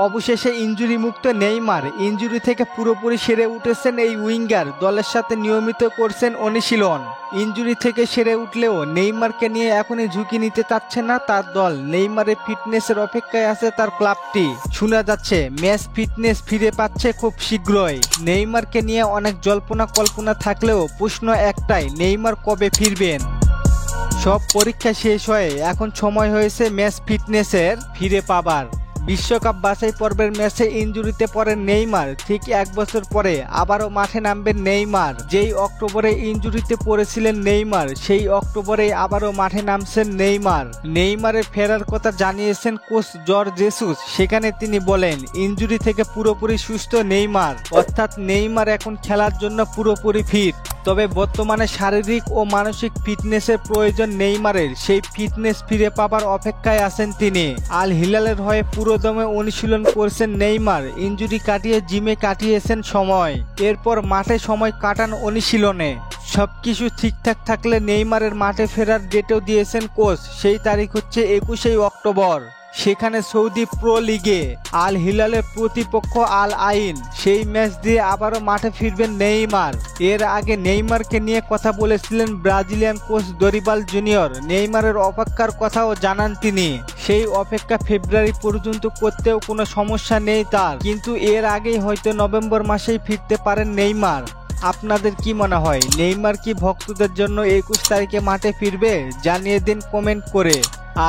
অবশেষে ইনজুরি মুক্ত Neymar injury থেকে পুরোপুরি সেরে উঠেছেন এই উইঙ্গার দলের সাথে নিয়মিত করছেন অনুশীলন। ইনজুরি থেকে সেরে উঠলেও নেইমারকে নিয়ে এখনই ঝুঁকি নিতে চাচ্ছে না তার দল। নেইমারের ফিটনেসের অপেক্ষায় আছে তার ক্লাবটি। শোনা যাচ্ছে ম্যাচ ফিটনেস ফিরে পাচ্ছে খুব শীঘ্রই। নেইমারকে নিয়ে অনেক জল্পনা কল্পনা থাকলেও প্রশ্ন একটাই, নেইমার কবে ফিরবেন? সব পরীক্ষা শেষ হয়ে এখন সময় হয়েছে ম্যাচ ফিটনেসের ফিরে পাবার। বিশ্বকাপ বাছাই পর্বের ম্যাচে ইনজুরিতে পড়েন নেইমার। ঠিক 1 বছর পরে আবারও মাঠে নামবেন নেইমার। যেই অক্টোবরে ইনজুরিতে পড়েছিলেন নেইমার, সেই অক্টোবরে আবারও মাঠে নামছেন নেইমার। নেইমারের ফেরার কথা জানিয়েছেন কোচ জর্জ জেসুস। সেখানে তিনি বলেন ইনজুরি থেকে পুরোপুরি সুস্থ নেইমার, অর্থাৎ নেইমার এখন খেলার জন্য পুরোপুরি ফিট। তবে বর্তমানে শারীরিক ও মানসিক ফিটনেসের প্রয়োজন নেইমারের। সেই ফিটনেস ফিরে পাবার অপেক্ষায় আছেন তিনি। আল হিলালের হয়ে পুরোদমে অনুশীলন করছেন নেইমার। ইনজুরি কাটিয়ে জিমে কাটিয়েছেন সময়, এরপর মাঠে সময় কাটান অনুশীলনে। সবকিছু ঠিকঠাক থাকলে নেইমারের মাঠে ফেরার ডেটও দিয়েছেন কোচ। সেই তারিখ হচ্ছে 21 অক্টোবর। সেখানে সৌদি প্রো লিগে আল হিলালের প্রতিপক্ষ আল আইন, সেই ম্যাচ দিয়ে আবারও মাঠে ফিরবেন নেইমার। এর আগে নেইমারকে নিয়ে কথা বলেছিলেন ব্রাজিলিয়ান কোচ দরিবাল জুনিয়র। নেইমারের অপেক্ষার কথাও জানান তিনি। সেই অপেক্ষা ফেব্রুয়ারি পর্যন্ত করতেও কোনো সমস্যা নেই তার, কিন্তু এর আগেই হয়তো নভেম্বর মাসেই ফিরতে পারেন নেইমার। আপনাদের কি মনে হয়, নেইমার কি ভক্তদের জন্য 21 তারিখে মাঠে ফিরবে? জানিয়ে দিন কমেন্ট করে।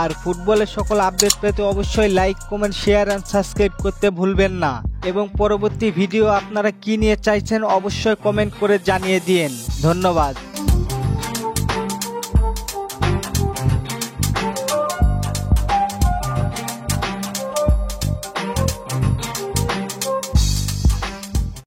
আর ফুটবলের সকল আপডেট পেতে অবশ্যই like, comment, share and subscribe করতে ভুলবেন না। এবং পরবর্তী ভিডিও আপনারা কি নিয়ে চাইছেন অবশ্যই কমেন্ট করে জানিয়ে দিন। ধন্যবাদ।